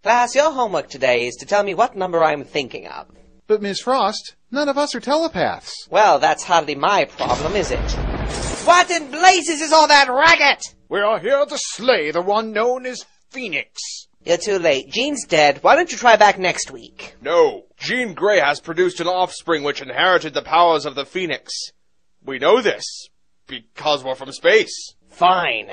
Class, your homework today is to tell me what number I'm thinking of. But, Ms. Frost, none of us are telepaths. Well, that's hardly my problem, is it? What in blazes is all that racket? We are here to slay the one known as Phoenix. You're too late. Jean's dead. Why don't you try back next week? No, Jean Grey has produced an offspring which inherited the powers of the Phoenix. We know this, because we're from space. Fine.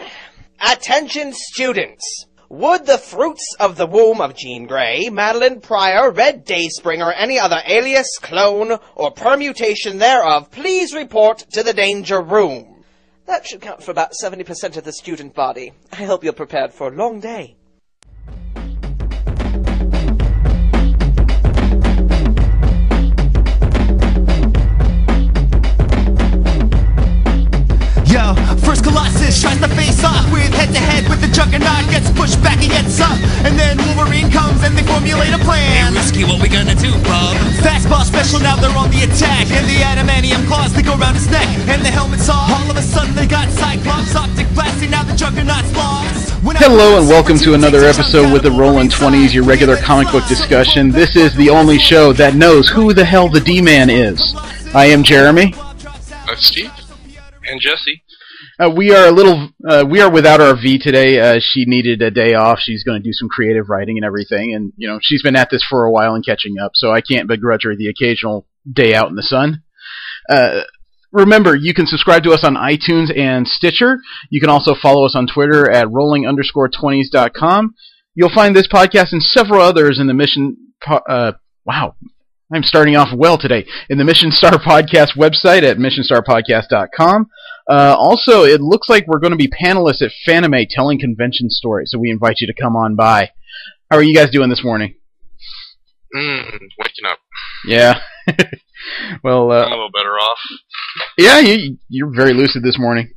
Attention, students. Would the fruits of the womb of Jean Grey, Madeline Pryor, Red Dayspring, or any other alias, clone, or permutation thereof please report to the danger room? That should count for about 70% of the student body. I hope you're prepared for a long day. Yo, first Colossus tries to face off with head-to-head with the Juggernaut, gets pushed back, he gets up, and then Wolverine comes and they formulate a plan. Hey, Risky, what we gonna do, bub? Fastball special, now they're on the attack, and the adamantium claws, they go around his neck, and the helmet's off. All of a sudden they got Cyclops, optic blasting, now the Juggernaut's lost. Hello and welcome to another episode with the Rollin' 20s, your regular comic book discussion. This is the only show that knows who the hell the D-Man is. I am Jeremy. That's Steve. And Jesse. We are without our V today. She needed a day off. She's going to do some creative writing and everything, and she's been at this for a while and catching up. So I can't begrudge her the occasional day out in the sun. Remember, you can subscribe to us on iTunes and Stitcher. You can also follow us on Twitter at rolling_20s.com. You'll find this podcast and several others in the Mission. Wow. I'm starting off well today. In the Mission Star Podcast website at missionstarpodcast.com. Also, it looks like we're going to be panelists at Fanime telling convention stories, so we invite you to come on by. How are you guys doing this morning? Waking up. Yeah. Well, I'm a little better off. Yeah, you're very lucid this morning.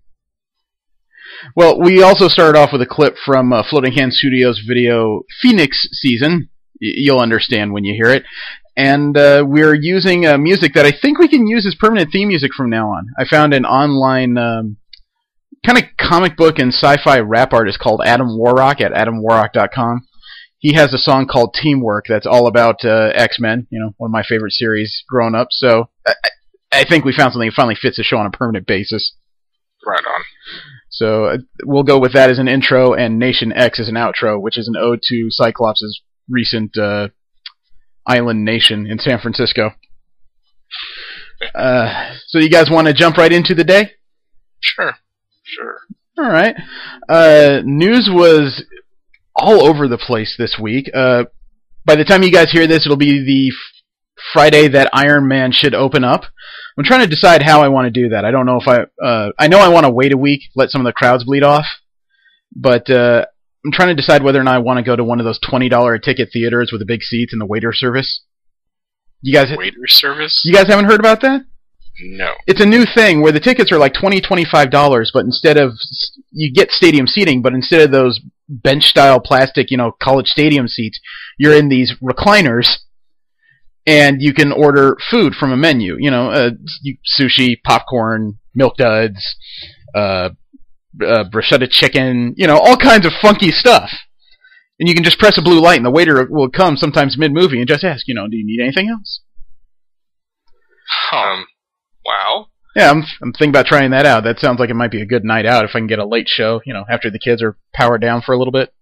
Well, we also started off with a clip from Floating Hand Studios' video Phoenix Season. You'll understand when you hear it. And we're using music that I think we can use as permanent theme music from now on. I found an online kind of comic book and sci-fi rap artist called Adam Warrock at adamwarrock.com. He has a song called Teamwork that's all about X-Men, one of my favorite series growing up. So I think we found something that finally fits the show on a permanent basis. Right on. So we'll go with that as an intro and Nation X as an outro, which is an ode to Cyclops' recent island nation in San Francisco. So you guys want to jump right into the day? Sure. All right. News was all over the place this week. By the time you guys hear this, it'll be the Friday that Iron Man should open up. I'm trying to decide how I want to do that. I don't know if I know I want to wait a week, let some of the crowds bleed off, but I'm trying to decide whether or not I want to go to one of those $20 a ticket theaters with the big seats and the waiter service. Waiter service? You guys haven't heard about that? No. It's a new thing where the tickets are like $20-$25, but instead of you get stadium seating, but instead of those bench-style plastic, college stadium seats, you're in these recliners, and you can order food from a menu. Sushi, popcorn, milk duds, bruschetta chicken, all kinds of funky stuff. And you can just press a blue light and the waiter will come sometimes mid-movie and just ask, do you need anything else? Wow. Yeah, I'm thinking about trying that out. That sounds like it might be a good night out if I can get a late show, after the kids are powered down for a little bit.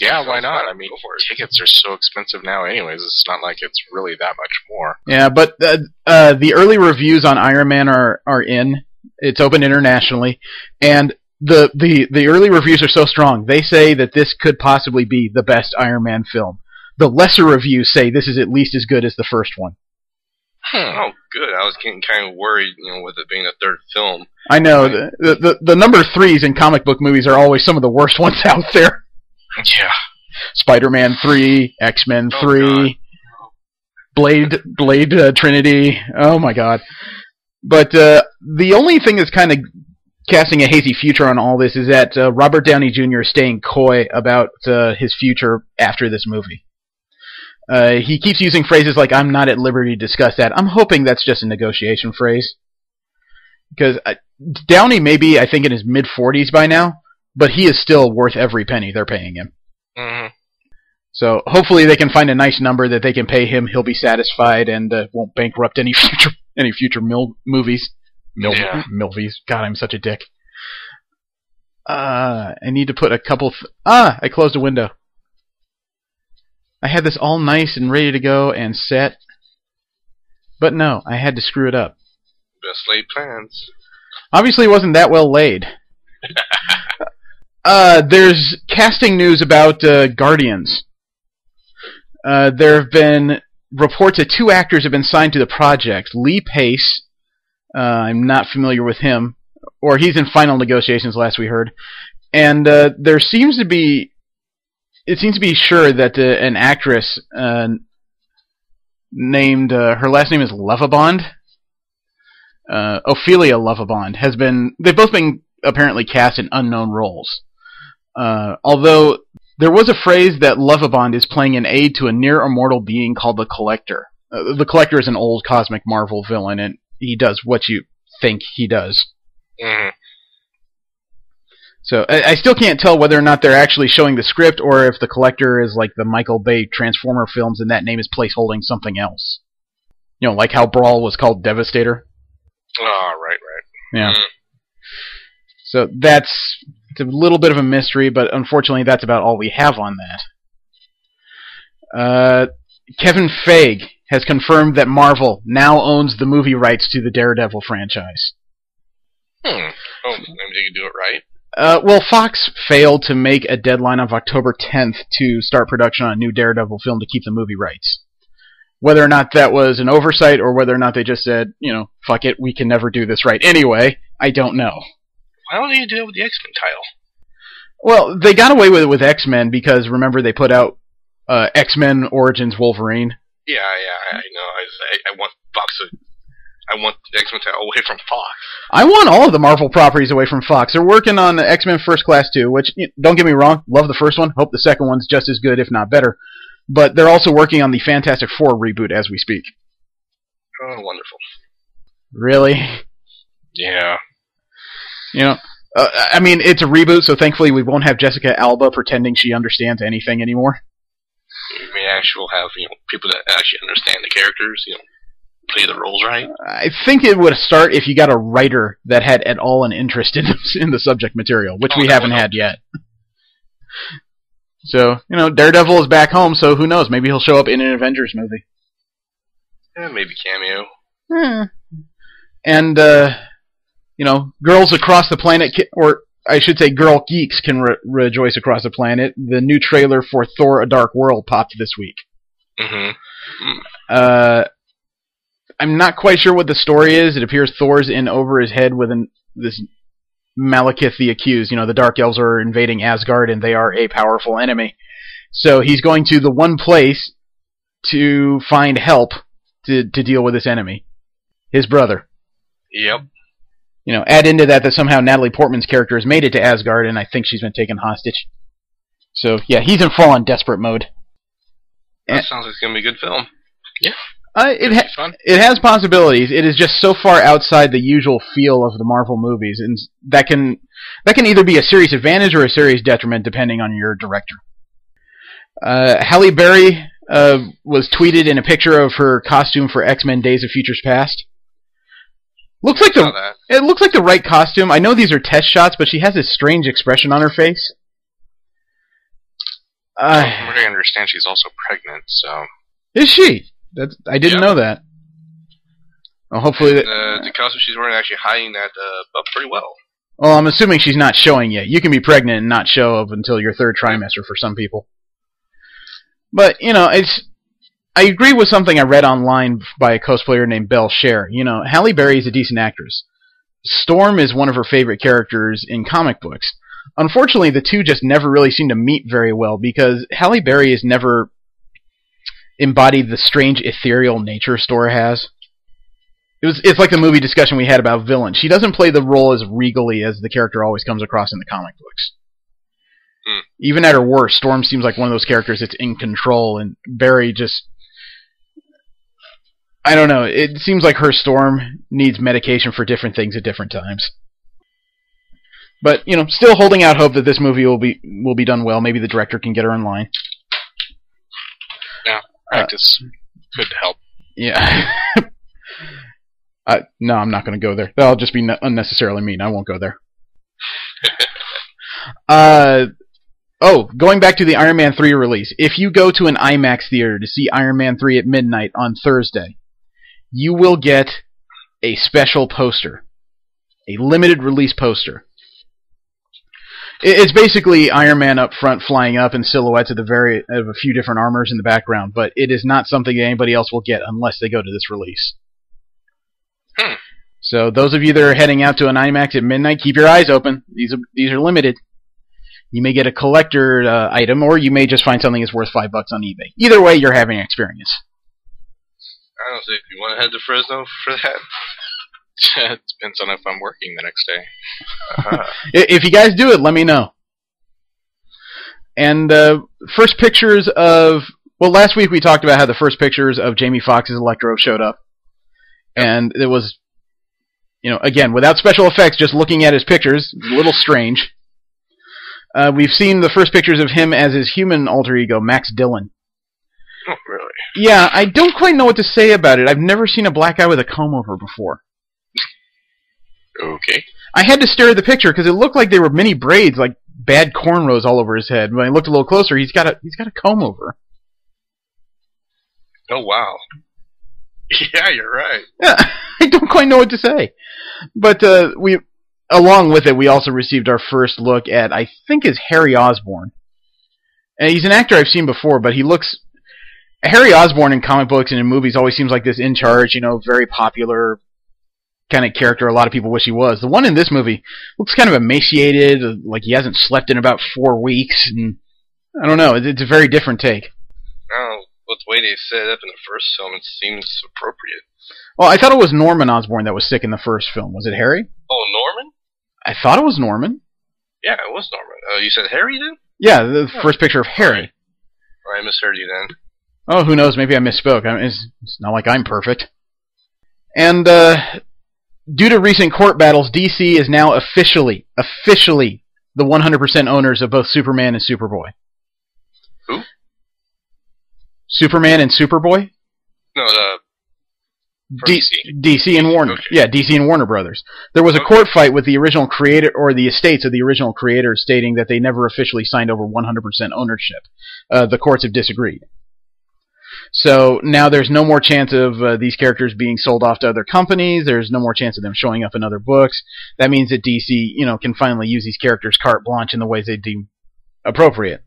Yeah, why not? I mean, tickets are so expensive now anyways. It's not like it's really that much more. Yeah, but the early reviews on Iron Man are in. It's open internationally, and the early reviews are so strong. They say that this could possibly be the best Iron Man film. The lesser reviews say this is at least as good as the first one. Oh, good. I was getting kind of worried, with it being a third film. I know. The number threes in comic book movies are always some of the worst ones out there. Yeah. Spider-Man 3, X-Men 3, God. Blade Trinity. Oh my God. But the only thing that's kind of casting a hazy future on all this is that Robert Downey Jr. is staying coy about his future after this movie. He keeps using phrases like, I'm not at liberty to discuss that. I'm hoping that's just a negotiation phrase. Because Downey may be, I think, in his mid-40s by now, but he is still worth every penny they're paying him. Mm-hmm. So hopefully they can find a nice number that they can pay him. He'll be satisfied and won't bankrupt any future movies. Milvies. God, I'm such a dick. I need to put a couple... I closed a window. I had this all nice and ready to go and set. But no, I had to screw it up. Best laid plans. Obviously it wasn't that well laid. There's casting news about Guardians. There have been reports that 2 actors have been signed to the project. Lee Pace, I'm not familiar with him, or he's in final negotiations last we heard. And it seems to be sure that an actress named, her last name is Lovabond, Ophelia Lovabond, they've both been apparently cast in unknown roles. Although there was a phrase that Lovabond is playing an aide to a near-immortal being called the Collector. The Collector is an old cosmic Marvel villain, and he does what you think he does. Mm-hmm. So I still can't tell whether or not they're actually showing the script, or if the Collector is like the Michael Bay Transformer films and that name is placeholding something else. You know, like how Brawl was called Devastator. Oh, right. Yeah. Mm. So it's a little bit of a mystery, but unfortunately that's about all we have on that. Kevin Feige has confirmed that Marvel now owns the movie rights to the Daredevil franchise. Oh, maybe they could do it right. Well, Fox failed to make a deadline of October 10th to start production on a new Daredevil film to keep the movie rights. Whether or not that was an oversight, or whether or not they just said, fuck it, we can never do this right anyway, I don't know. Why don't they do it with the X-Men title? Well, they got away with it with X-Men because, remember, they put out X-Men Origins Wolverine? Yeah, I know. I want Fox to... I want the X-Men title away from Fox. I want all of the Marvel properties away from Fox. They're working on X-Men First Class 2, which, don't get me wrong, love the first one, hope the second one's just as good, if not better. But they're also working on the Fantastic Four reboot as we speak. Oh, wonderful. Really? Yeah. I mean, it's a reboot, so thankfully we won't have Jessica Alba pretending she understands anything anymore. We actually will have, people that actually understand the characters, play the roles right. I think it would start if you got a writer that had at all an interest in the subject material, which we haven't had yet. So, Daredevil is back home, so who knows? Maybe he'll show up in an Avengers movie. Yeah, maybe cameo. And, girls across the planet, or I should say girl geeks can rejoice across the planet. The new trailer for Thor: A Dark World popped this week. Mm-hmm. I'm not quite sure what the story is. It appears Thor's in over his head with this Malekith the Accused. The Dark Elves are invading Asgard, and they are a powerful enemy. So he's going to the one place to find help to deal with this enemy. His brother. Yep. Add into that somehow Natalie Portman's character has made it to Asgard, and I think she's been taken hostage. So, yeah, he's in full-on desperate mode. That sounds like it's going to be a good film. Yeah. It has possibilities. It is just so far outside the usual feel of the Marvel movies, and that can either be a serious advantage or a serious detriment depending on your director. Halle Berry was tweeted in a picture of her costume for X-Men Days of Futures Past. It looks like the right costume. I know these are test shots, but she has this strange expression on her face. From what I understand, she's also pregnant. So is she? I didn't know that. Well, hopefully the costume she's wearing actually hiding that up pretty well. Well, I'm assuming she's not showing yet. You can be pregnant and not show up until your third trimester for some people. But I agree with something I read online by a cosplayer named Belle Cher. Halle Berry is a decent actress. Storm is one of her favorite characters in comic books. Unfortunately, the two just never really seem to meet very well because Halle Berry has never embodied the strange ethereal nature Storm has. It's like the movie discussion we had about villain. She doesn't play the role as regally as the character always comes across in the comic books. Even at her worst, Storm seems like one of those characters that's in control, and Barry just... I don't know. It seems like her Storm needs medication for different things at different times. But, still holding out hope that this movie will be done well. Maybe the director can get her in line. Yeah, practice could help. Yeah. No, I'm not going to go there. That'll just be unnecessarily mean. I won't go there. Going back to the Iron Man 3 release. If you go to an IMAX theater to see Iron Man 3 at midnight on Thursday, you will get a special poster. A limited release poster. It's basically Iron Man up front flying up in silhouettes of a few different armors in the background, but it is not something anybody else will get unless they go to this release. So those of you that are heading out to an IMAX at midnight, keep your eyes open. These are limited. You may get a collector item, or you may just find something that's worth $5 on eBay. Either way, you're having an experience. I don't think you want to head to Fresno for that. It depends on if I'm working the next day. If you guys do it, let me know. And first pictures of... Well, last week we talked about how the first pictures of Jamie Foxx's Electro showed up. And it was, again, without special effects, just looking at his pictures, a little strange. We've seen the first pictures of him as his human alter ego, Max Dillon. Oh, really? Yeah, I don't quite know what to say about it. I've never seen a black guy with a comb over before. Okay. I had to stare at the picture because it looked like they were mini braids, like bad cornrows all over his head. When I looked a little closer, he's got a comb over. Oh, wow. Yeah, you're right. Yeah, I don't quite know what to say. But along with it, we also received our first look at, I think, is Harry Osborn. And he's an actor I've seen before, but he looks... Harry Osborn in comic books and in movies always seems like this in-charge, very popular kind of character a lot of people wish he was. The one in this movie looks kind of emaciated, like he hasn't slept in about 4 weeks, and I don't know, it's a very different take. Oh, with the way they set it up in the first film, it seems appropriate. Well, I thought it was Norman Osborn that was sick in the first film. Was it Harry? Oh, Norman? I thought it was Norman. Yeah, it was Norman. You said Harry then? Yeah, the first picture of Harry. All right, I misheard you then. Oh, who knows? Maybe I misspoke. It's not like I'm perfect. And due to recent court battles, DC is now officially the 100% owners of both Superman and Superboy. Who? Superman and Superboy? No, DC and Warner. Okay. Yeah, DC and Warner Brothers. There was a court fight with the original creator, or the estates of the original creators, stating that they never officially signed over 100% ownership. The courts have disagreed. So now there's no more chance of these characters being sold off to other companies. There's no more chance of them showing up in other books. That means that DC, can finally use these characters carte blanche in the ways they deem appropriate.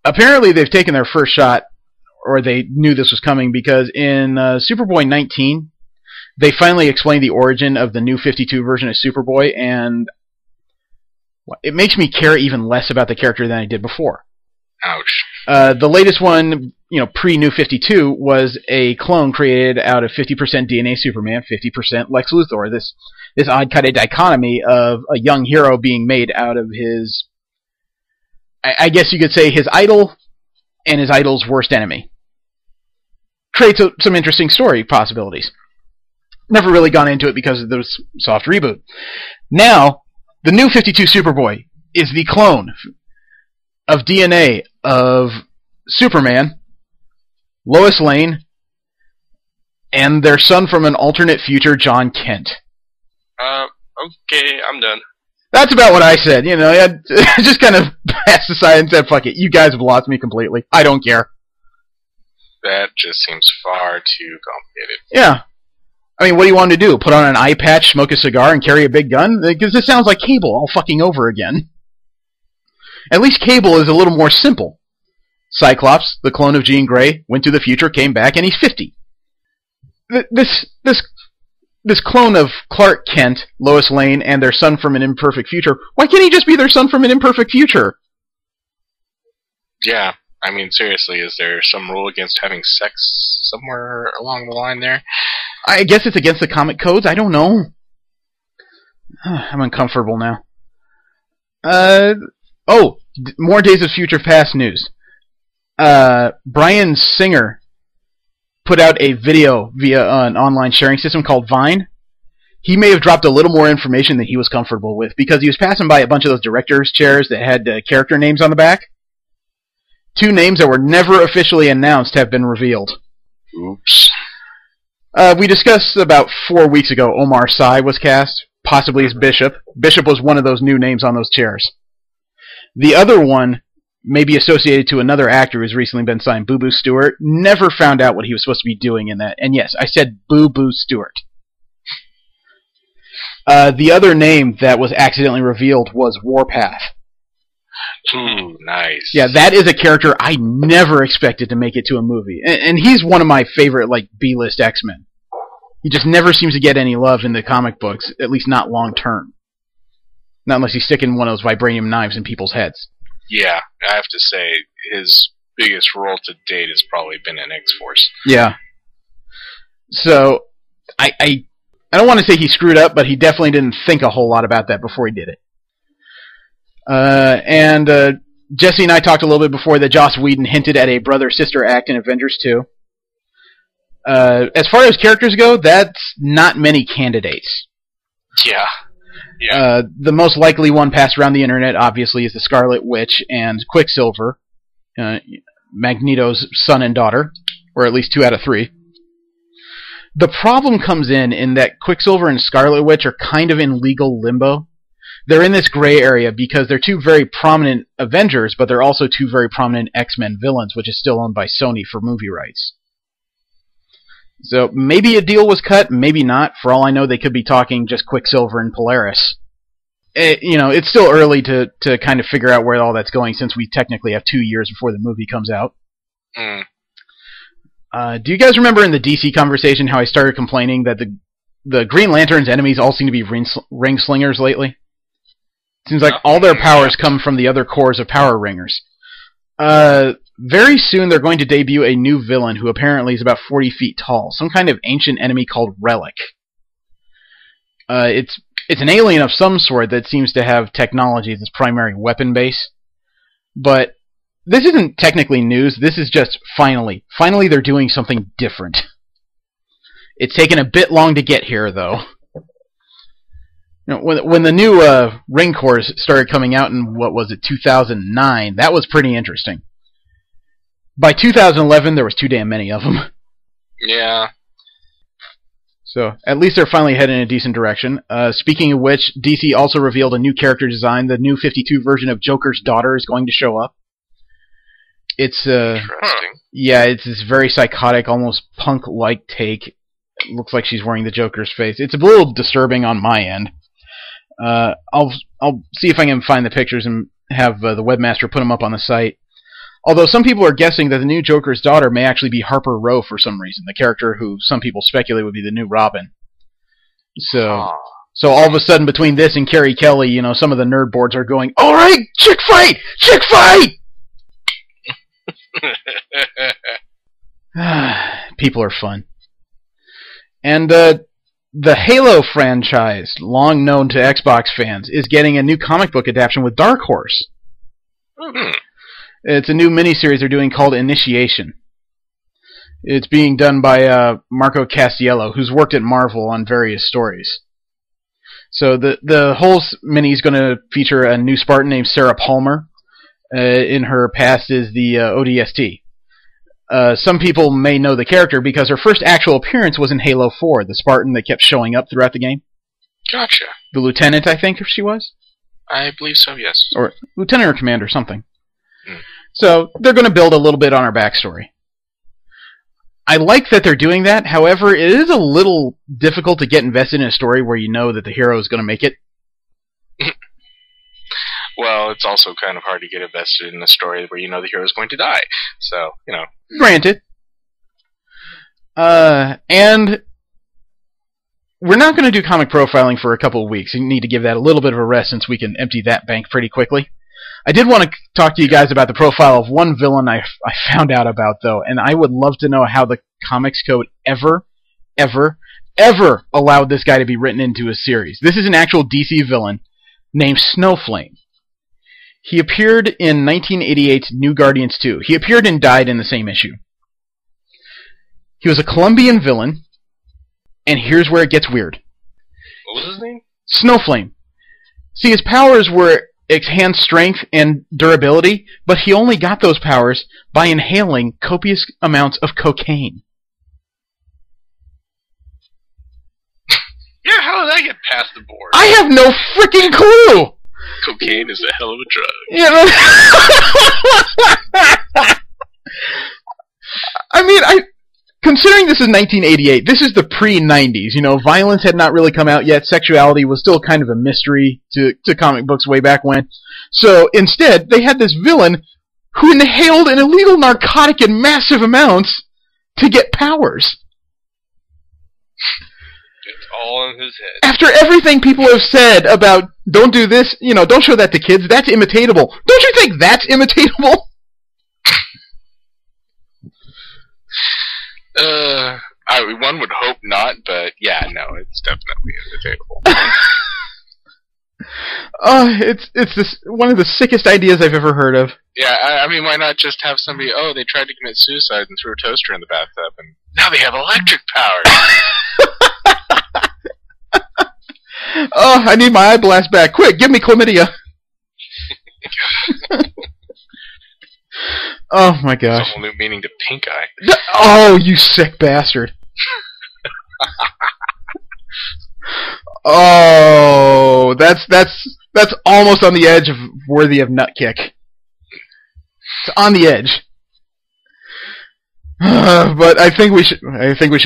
Apparently, they've taken their first shot, or they knew this was coming, because in Superboy 19, they finally explained the origin of the new 52 version of Superboy, and it makes me care even less about the character than I did before. Ouch. The latest one, pre-New 52, was a clone created out of 50% DNA Superman, 50% Lex Luthor. This odd kind of dichotomy of a young hero being made out of his, I guess you could say, his idol and his idol's worst enemy. Creates some interesting story possibilities. Never really gone into it because of the soft reboot. Now, the new 52 Superboy is the clone of DNA of Superman, Lois Lane, and their son from an alternate future, John Kent. Okay, I'm done. That's about what I said. I just kind of passed aside and said, fuck it, you guys have lost me completely. I don't care. That just seems far too complicated. Yeah. I mean, what do you want to do? Put on an eye patch, smoke a cigar, and carry a big gun? Because this sounds like Cable all fucking over again. At least Cable is a little more simple. Cyclops, the clone of Jean Grey, went to the future, came back, and he's 50. This clone of Clark Kent, Lois Lane, and their son from an imperfect future, why can't he just be their son from an imperfect future? Yeah, I mean, seriously, is there some rule against having sex somewhere along the line there? I guess it's against the comic codes, I don't know. I'm uncomfortable now. More Days of Future Past news. Bryan Singer put out a video via an online sharing system called Vine. He may have dropped a little more information than he was comfortable with, because he was passing by a bunch of those director's chairs that had character names on the back. 2 names that were never officially announced have been revealed. Oops. We discussed about 4 weeks ago Omar Sy was cast, possibly as Bishop. Bishop was one of those new names on those chairs. The other one may be associated to another actor who's recently been signed, Boo Boo Stewart. Never found out what he was supposed to be doing in that. And yes, I said Boo Boo Stewart. The other name that was accidentally revealed was Warpath. Ooh, nice. Yeah, that is a character I never expected to make it to a movie. And he's one of my favorite, like, B-list X-Men. He just never seems to get any love in the comic books, at least not long term. Not unless he's sticking one of those vibranium knives in people's heads. Yeah, I have to say, his biggest role to date has probably been in X-Force. Yeah. So, I don't want to say he screwed up, but he definitely didn't think a whole lot about that before he did it. And Jesse and I talked a little bit before that Joss Whedon hinted at a brother-sister act in Avengers 2. As far as characters go, that's not many candidates. Yeah. The most likely one passed around the internet, obviously, is the Scarlet Witch and Quicksilver, Magneto's son and daughter, or at least 2 out of 3. The problem comes in that Quicksilver and Scarlet Witch are kind of in legal limbo. They're in this gray area because they're 2 very prominent Avengers, but they're also 2 very prominent X-Men villains, which is still owned by Sony for movie rights. So maybe a deal was cut, maybe not. For all I know, they could be talking just Quicksilver and Polaris. It's still early to kind of figure out where all that's going, since we technically have 2 years before the movie comes out. Do you guys remember in the DC conversation how I started complaining that the Green Lantern's enemies all seem to be ring slingers lately? Seems like all their powers come from the other cores of Power Ringers. Very soon they're going to debut a new villain who apparently is about 40 feet tall. Some kind of ancient enemy called Relic. It's an alien of some sort that seems to have technology as its primary weapon base. But this isn't technically news. This is just finally they're doing something different. It's taken a bit long to get here, though. When the new ring cores started coming out in, 2009, that was pretty interesting. By 2011, there was too damn many of them. Yeah. So, at least they're finally heading in a decent direction. Speaking of which, DC also revealed a new character design. The new 52 version of Joker's daughter is going to show up. It's interesting. Yeah, it's this very psychotic, almost punk-like take. It looks like she's wearing the Joker's face. It's a little disturbing on my end. I'll see if I can find the pictures and have the webmaster put them up on the site. Although some people are guessing that the new Joker's daughter may actually be Harper Row for some reason, the character who some people speculate would be the new Robin. So all of a sudden, between this and Carrie Kelly, some of the nerd boards are going, "All right, chick fight! Chick fight!" People are fun. And the Halo franchise, long known to Xbox fans, is getting a new comic book adaptation with Dark Horse. It's a new miniseries they're doing called Initiation. It's being done by Marco Castiello, who's worked at Marvel on various stories. So the whole mini is going to feature a new Spartan named Sarah Palmer. In her past is the ODST. Some people may know the character because her first actual appearance was in Halo 4, the Spartan that kept showing up throughout the game. Gotcha. The lieutenant, I think, if she was? I believe so, yes. Or lieutenant or commander, something. So they're going to build a little bit on her backstory. I like that they're doing that. However, it is a little difficult to get invested in a story where you know that the hero is going to make it. Well, it's also kind of hard to get invested in a story where you know the hero is going to die. So, Granted. And we're not going to do comic profiling for a couple of weeks. You need to give that a little bit of a rest since we can empty that bank pretty quickly. I did want to talk to you guys about the profile of one villain I found out about, though, and I would love to know how the Comics Code ever allowed this guy to be written into a series. This is an actual DC villain named Snowflame. He appeared in 1988's New Guardians 2. He appeared and died in the same issue. He was a Colombian villain, and here's where it gets weird. What was his name? Snowflame. See, his powers were enhanced strength and durability, but he only got those powers by inhaling copious amounts of cocaine. Yeah, how did that get past the board? I have no freaking clue! Cocaine is a hell of a drug. You know? I mean, considering this is 1988, this is the pre-90s. You know, violence had not really come out yet. Sexuality was still kind of a mystery to comic books way back when. So instead, they had this villain who inhaled an illegal narcotic in massive amounts to get powers. It's all in his head. After everything people have said about don't do this, you know, don't show that to kids, that's imitatable. Don't you think that's imitatable? One would hope not, but yeah, no, it's definitely imitatable. It's this one of the sickest ideas I've ever heard of. Yeah, I mean, why not just have somebody, they tried to commit suicide and threw a toaster in the bathtub, and now they have electric powers! Oh, I need my eye blast back. Quick, give me chlamydia. Oh my gosh. It's a whole new meaning to pink eye. Oh, you sick bastard. Oh, that's almost on the edge of worthy of nut kick. It's on the edge. But I think we should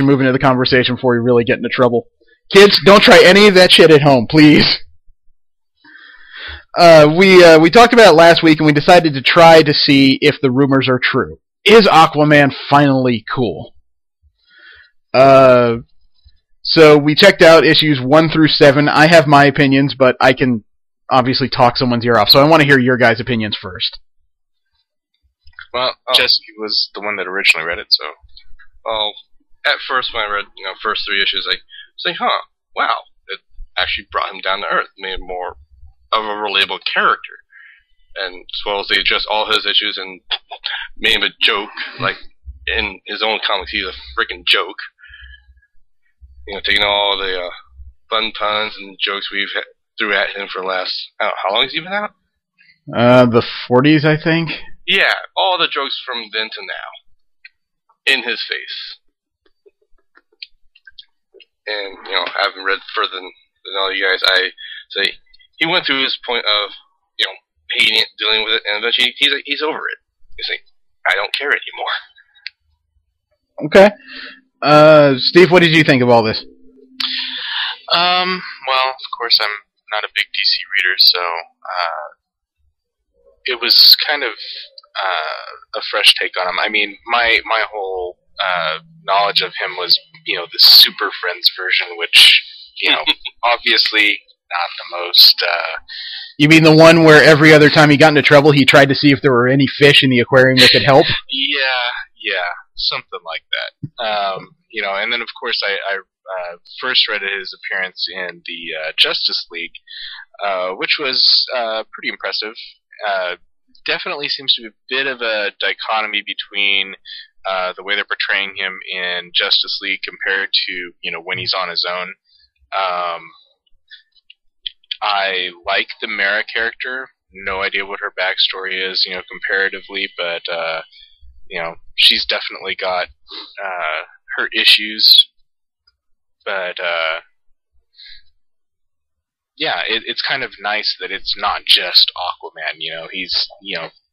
move into the conversation before we really get into trouble. Kids, don't try any of that shit at home, please. We talked about it last week, and we decided to try to see if the rumors are true. Is Aquaman finally cool? So we checked out issues 1 through 7. I have my opinions, but I can obviously talk someone's ear off. So I want to hear your guys' opinions first. Well, Jesse was the one that originally read it, so. Well, at first when I read, first 3 issues, I was like, wow, it actually brought him down to earth, made him more of a relatable character. And as well as they addressed all his issues and made him a joke, like in his own comics, he's a freaking joke. Taking all the fun puns and jokes we've threw at him for the last, I don't know, how long has he been out? The 40s, I think. Yeah, all the jokes from then to now. In his face. And, I haven't read further than all you guys. I say he went through his point of, hating it, dealing with it, and eventually he's over it. He's like, I don't care anymore. Okay. Steve, what did you think of all this? Well, of course, I'm not a big DC reader, so it was kind of a fresh take on him. I mean, my whole knowledge of him was, the Super Friends version, which, obviously not the most... You mean the one where every other time he got into trouble, he tried to see if there were any fish in the aquarium that could help? Yeah, something like that. And then, of course, I first read his appearance in the Justice League, which was pretty impressive. Definitely seems to be a bit of a dichotomy between the way they're portraying him in Justice League compared to, when he's on his own. I like the Mara character. No idea what her backstory is, comparatively, but, she's definitely got her issues. But, yeah, it's kind of nice that it's not just Aquaman, he's,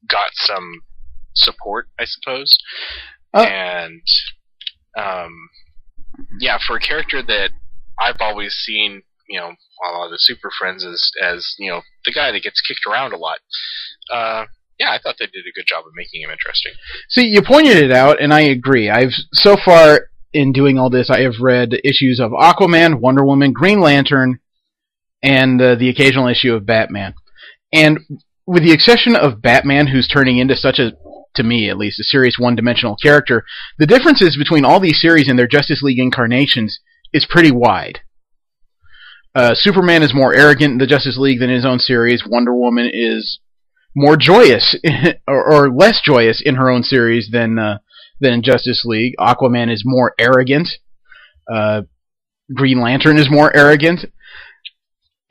got some support, I suppose. And, yeah, for a character that I've always seen, the Super Friends as the guy that gets kicked around a lot. Yeah, I thought they did a good job of making him interesting. See, you pointed it out, and I agree. So far in doing all this, I have read issues of Aquaman, Wonder Woman, Green Lantern, and the occasional issue of Batman. And with the exception of Batman, who's turning into such a, to me at least, a serious one-dimensional character, the differences between all these series and their Justice League incarnations is pretty wide. Superman is more arrogant in the Justice League than his own series. Wonder Woman is more joyous, or less joyous in her own series than in Justice League. Aquaman is more arrogant. Green Lantern is more arrogant.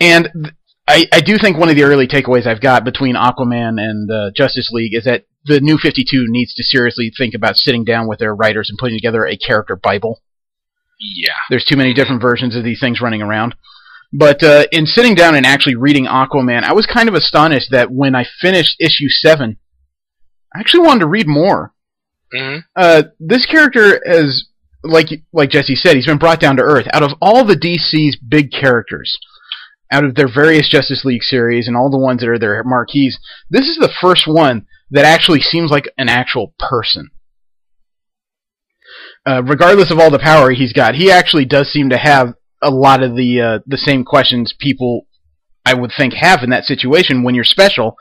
And I do think one of the early takeaways I've got between Aquaman and Justice League is that the New 52 needs to seriously think about sitting down with their writers and putting together a character Bible. Yeah. There's too many different versions of these things running around. But in sitting down and actually reading Aquaman, I was kind of astonished that when I finished issue 7, I actually wanted to read more. Mm-hmm. This character is, like Jesse said, he's been brought down to earth. Out of all the DC's big characters, out of their various Justice League series and all the ones that are their marquees, this is the first one that actually seems like an actual person. Regardless of all the power he's got, he actually does seem to have a lot of the same questions people, I would think, have in that situation when you're special.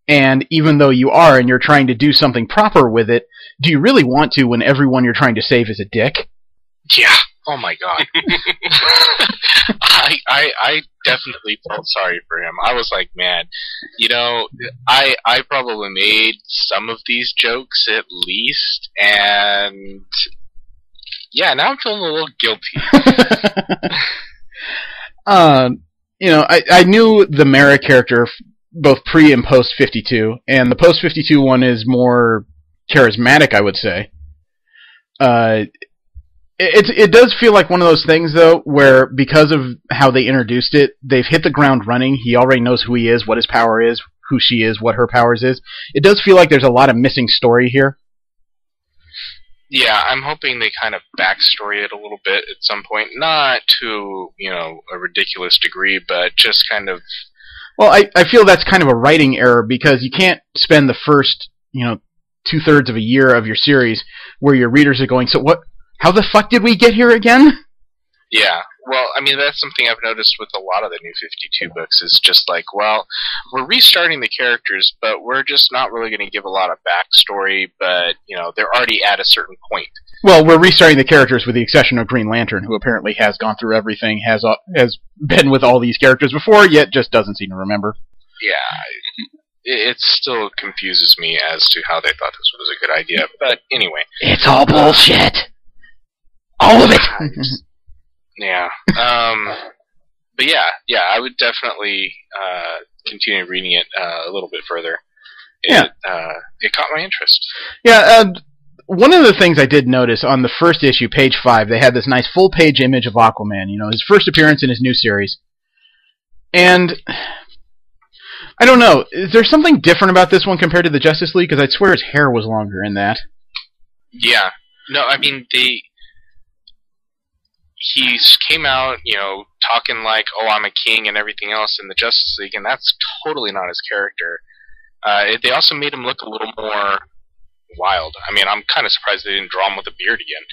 And even though you are and you're trying to do something proper with it, do you really want to when everyone you're trying to save is a dick? Yeah. Oh my god. I definitely felt sorry for him. I was like, man, I probably made some of these jokes at least, and yeah, now I'm feeling a little guilty. I knew the Mara character both pre and post 52, and the post 52 one is more charismatic, I would say. It does feel like one of those things, though, where because of how they introduced it, they've hit the ground running. He already knows who he is, what his power is, who she is, what her powers is. It does feel like there's a lot of missing story here. Yeah, I'm hoping they kind of backstory it a little bit at some point. Not to, a ridiculous degree, but just kind of... Well, I feel that's kind of a writing error, because you can't spend the first, 2/3 of a year of your series where your readers are going, so what? How the fuck did we get here again? Yeah, well, I mean, that's something I've noticed with a lot of the New 52 books, is just like, well, we're restarting the characters, but we're just not really going to give a lot of backstory, but, they're already at a certain point. Well, we're restarting the characters with the exception of Green Lantern, who apparently has gone through everything, has been with all these characters before, yet just doesn't seem to remember. Yeah, it still confuses me as to how they thought this was a good idea, but anyway. It's all bullshit! All of it! Yeah. But yeah, I would definitely continue reading it a little bit further. It caught my interest. Yeah, one of the things I did notice on the first issue, page 5, they had this nice full-page image of Aquaman, his first appearance in his new series. And I don't know, is there something different about this one compared to the Justice League? Because I'd swear his hair was longer in that. Yeah. No, I mean, he came out, talking like, oh, I'm a king and everything else in the Justice League, and that's totally not his character. They also made him look a little more wild. I mean, I'm kind of surprised they didn't draw him with a beard again.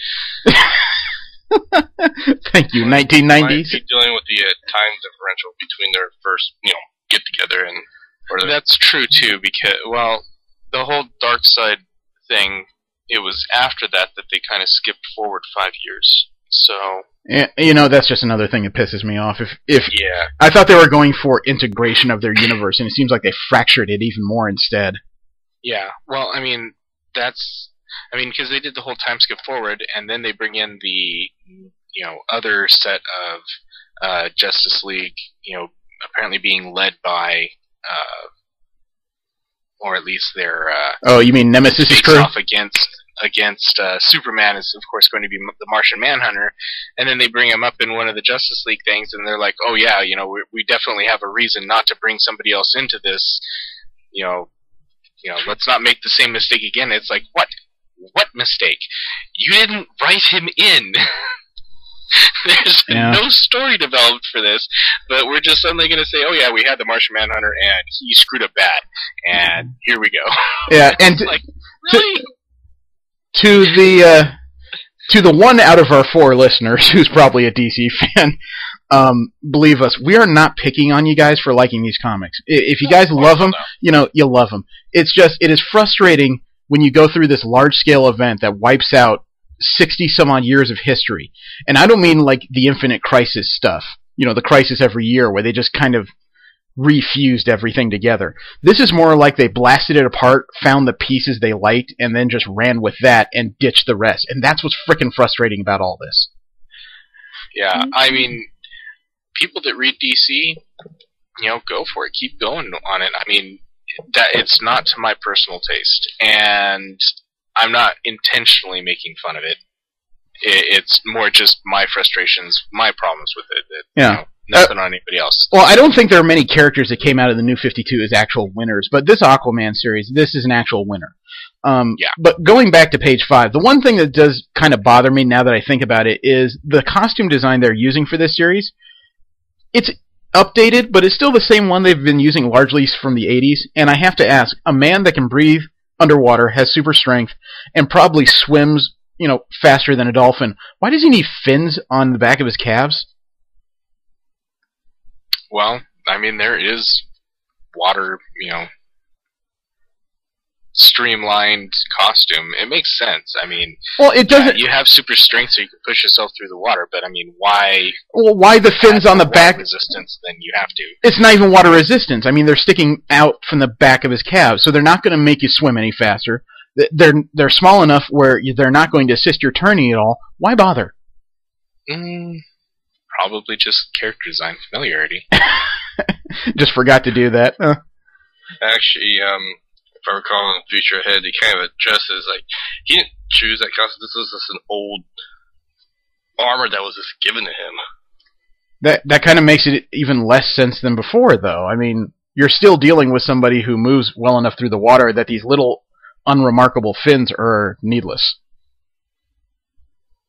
Thank you, 1990s. Might be dealing with the time differential between their first, get together and... That's true, too, because, well, the whole Darkseid thing, it was after that they kind of skipped forward 5 years. So... Yeah, that's just another thing that pisses me off. If yeah. I thought they were going for integration of their universe, and it seems like they fractured it even more instead. Yeah, well, I mean, because they did the whole time skip forward, and then they bring in the, other set of Justice League, apparently being led by, or at least their... oh, you mean Nemesis' crew? Off against Superman is, of course, going to be the Martian Manhunter, and then they bring him up in one of the Justice League things, and they're like, oh yeah, we definitely have a reason not to bring somebody else into this, let's not make the same mistake again. It's like, what mistake? You didn't write him in. There's no story developed for this, but we're just suddenly going to say, oh yeah, we had the Martian Manhunter, and he screwed up bad, and here we go. Yeah, and like, really? To the one out of our 4 listeners who's probably a DC fan, believe us, we are not picking on you guys for liking these comics. If you guys love them, you love them. It's just, it is frustrating when you go through this large-scale event that wipes out 60-some-odd years of history. And I don't mean like the Infinite Crisis stuff, the Crisis every year, where they just kind of refused everything together. This is more like they blasted it apart, found the pieces they liked, and then just ran with that and ditched the rest. And that's what's frickin' frustrating about all this. Yeah, I mean, people that read DC go for it. Keep going on it. I mean, that it's not to my personal taste, and I'm not intentionally making fun of it. It's more just my frustrations, my problems with it. Nothing on anybody else. Well, I don't think there are many characters that came out of the New 52 as actual winners, but this Aquaman series, this is an actual winner. But going back to page 5, the one thing that does kind of bother me now that I think about it is the costume design they're using for this series. It's updated, but it's still the same one they've been using largely from the 80s, and I have to ask, a man that can breathe underwater, has super strength, and probably swims, faster than a dolphin, why does he need fins on the back of his calves? Well, I mean, there is water, streamlined costume. It makes sense. I mean, well, it doesn't. You have super strength, so you can push yourself through the water. But I mean, why? Well, why the fins on the back? Resistance, then you have to. It's not even water resistance. I mean, they're sticking out from the back of his calves, so they're not going to make you swim any faster. They're small enough where they're not going to assist your turning at all. Why bother? Probably just character design familiarity. Just forgot to do that. Actually, if I recall in Future Ahead, he kind of addresses, he didn't choose that costume. This was just an old armor that was just given to him. That kind of makes it even less sense than before, though. I mean, you're still dealing with somebody who moves well enough through the water that these little unremarkable fins are needless.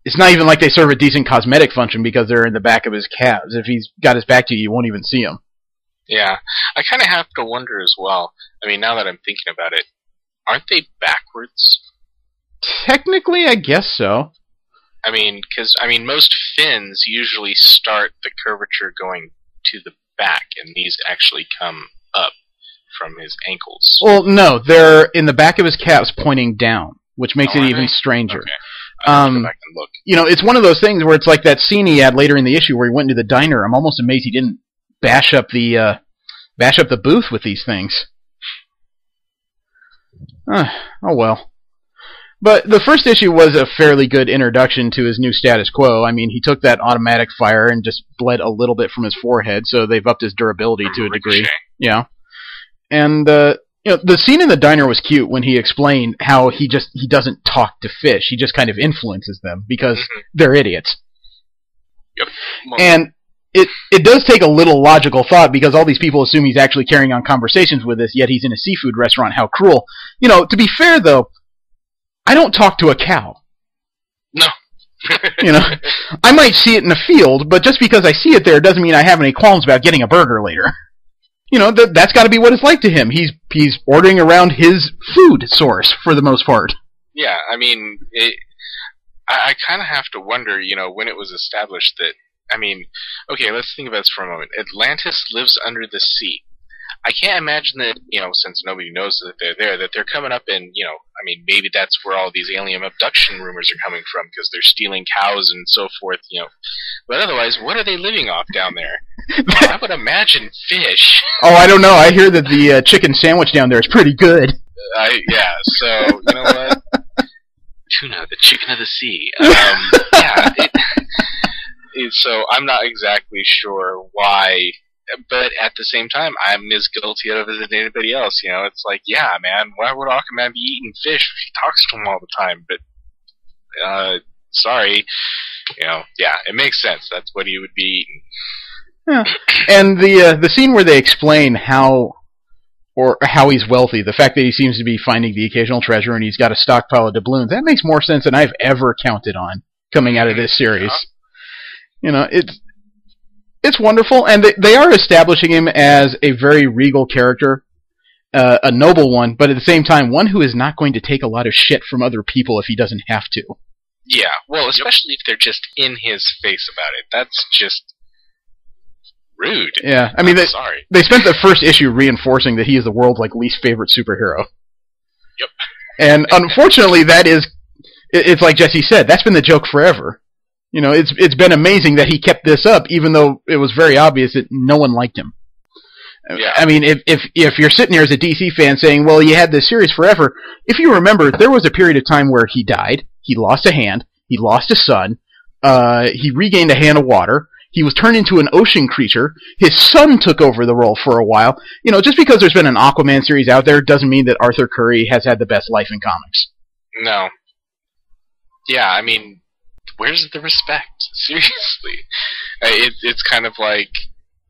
It's not even like they serve a decent cosmetic function because they're in the back of his calves. If he's got his back to you, you won't even see him. Yeah, I kind of have to wonder as well. I mean, now that I'm thinking about it, aren't they backwards? Technically, I guess so. I mean, most fins usually start the curvature going to the back, and these actually come up from his ankles. Well, no, they're in the back of his calves pointing down, which makes it even stranger. Okay. I have to go back and look. It's one of those things where it's like that scene he had later in the issue where he went into the diner. I'm almost amazed he didn't bash up the booth with these things. Oh well. But the first issue was a fairly good introduction to his new status quo. I mean, he took that automatic fire and just bled a little bit from his forehead, so they've upped his durability to a degree. Yeah. And the scene in the diner was cute when he explained how he doesn't talk to fish. He just kind of influences them because they're idiots. Yep. And it does take a little logical thought because all these people assume he's actually carrying on conversations with us, yet he's in a seafood restaurant. How cruel. To be fair, though, I don't talk to a cow. No. I might see it in a field, but just because I see it there doesn't mean I have any qualms about getting a burger later. That's got to be what it's like to him. He's ordering around his food source for the most part. Yeah, I mean, I kind of have to wonder, when it was established that, okay, let's think about this for a moment. Atlantis lives under the sea. I can't imagine that, since nobody knows that they're there, that they're coming up and, maybe that's where all these alien abduction rumors are coming from, because they're stealing cows and so forth, But otherwise, what are they living off down there? Well, I would imagine fish. Oh, I don't know. I hear that the chicken sandwich down there is pretty good. So, you know what? Tuna, the chicken of the sea. So I'm not exactly sure why, but at the same time, I'm as guilty of it as anybody else. It's like, yeah, man, why would Aquaman be eating fish if he talks to him all the time? But, sorry. It makes sense. That's what he would be eating. Yeah. And the scene where they explain how he's wealthy, the fact that he seems to be finding the occasional treasure and he's got a stockpile of doubloons, that makes more sense than I've ever counted on coming out of this series. It's wonderful, and they are establishing him as a very regal character, a noble one, but at the same time, one who is not going to take a lot of shit from other people if he doesn't have to. Yeah, well, especially if they're just in his face about it. That's just rude. Yeah, sorry. They spent the first issue reinforcing that he is the world's least favorite superhero. Yep. And unfortunately, it's like Jesse said, that's been the joke forever. It's been amazing that he kept this up, even though it was very obvious that no one liked him. Yeah. If you're sitting here as a DC fan saying, well, you had this series forever, if you remember, there was a period of time where he died, he lost a hand, he lost a son, he regained a hand of water, He was turned into an ocean creature. His son took over the role for a while. You know, just because there's been an Aquaman series out there doesn't mean that Arthur Curry has had the best life in comics. No. Yeah, I mean, where's the respect? Seriously. It's kind of like,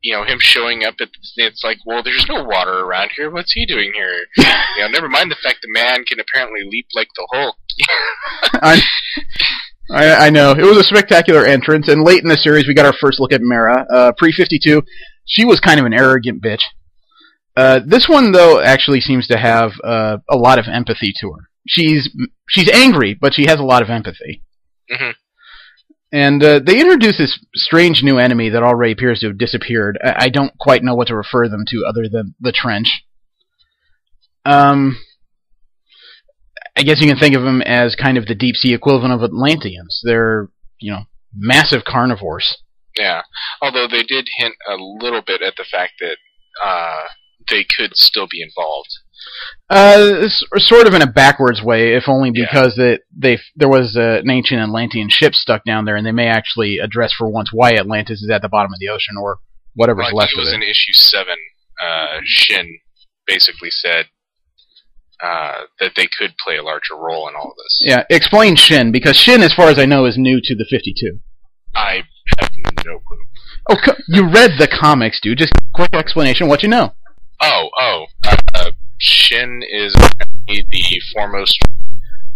you know, him showing up it's like, well, there's no water around here. What's he doing here? You know, never mind the fact the man can apparently leap like the Hulk. I know. It was a spectacular entrance, and late in the series we got our first look at Mera. Pre-52, she was kind of an arrogant bitch. This one, though, actually seems to have a lot of empathy to her. She's angry, but she has a lot of empathy. Mm-hmm. And they introduce this strange new enemy that already appears to have disappeared. I don't quite know what to refer them to other than the trench. I guess you can think of them as kind of the deep sea equivalent of Atlanteans. They're, you know, massive carnivores. Yeah, although they did hint a little bit at the fact that they could still be involved. Sort of in a backwards way, if only because there was an ancient Atlantean ship stuck down there, and they may actually address for once why Atlantis is at the bottom of the ocean, or whatever's left of it. I think it was in issue 7. Shin basically said that they could play a larger role in all of this. Yeah, explain Shin, because Shin, as far as I know, is new to the 52. I have no clue. Oh, you read the comics, dude. Just quick explanation of what you know. Shin is the foremost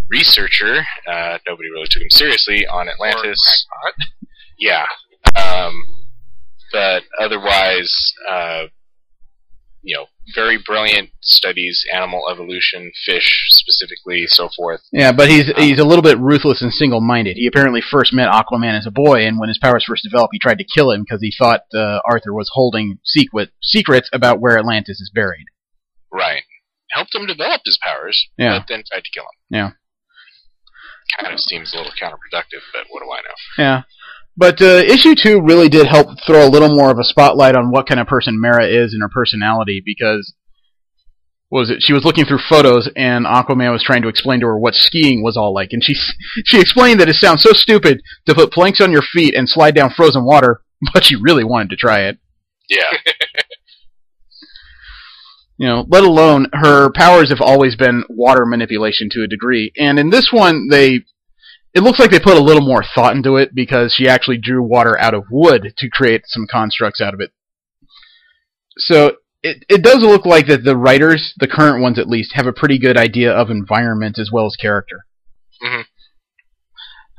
researcher. Nobody really took him seriously on Atlantis. Yeah. But otherwise, you know, very brilliant, studies animal evolution, fish specifically, so forth. Yeah, but he's a little bit ruthless and single-minded. He apparently first met Aquaman as a boy, and when his powers first developed, he tried to kill him because he thought Arthur was holding secrets about where Atlantis is buried. Right. Helped him develop his powers, but then tried to kill him. Yeah. Kind of seems a little counterproductive, but what do I know? Yeah. But issue 2 really did help throw a little more of a spotlight on what kind of person Mera is and her personality, because she was looking through photos and Aquaman was trying to explain to her what skiing was all like, and she explained that it sounds so stupid to put planks on your feet and slide down frozen water, but she really wanted to try it. Yeah. You know, let alone her powers have always been water manipulation to a degree, and in this one it looks like they put a little more thought into it, because she actually drew water out of wood to create some constructs out of it. So it does look like that the writers, the current ones at least, have a pretty good idea of environment as well as character. Mm-hmm.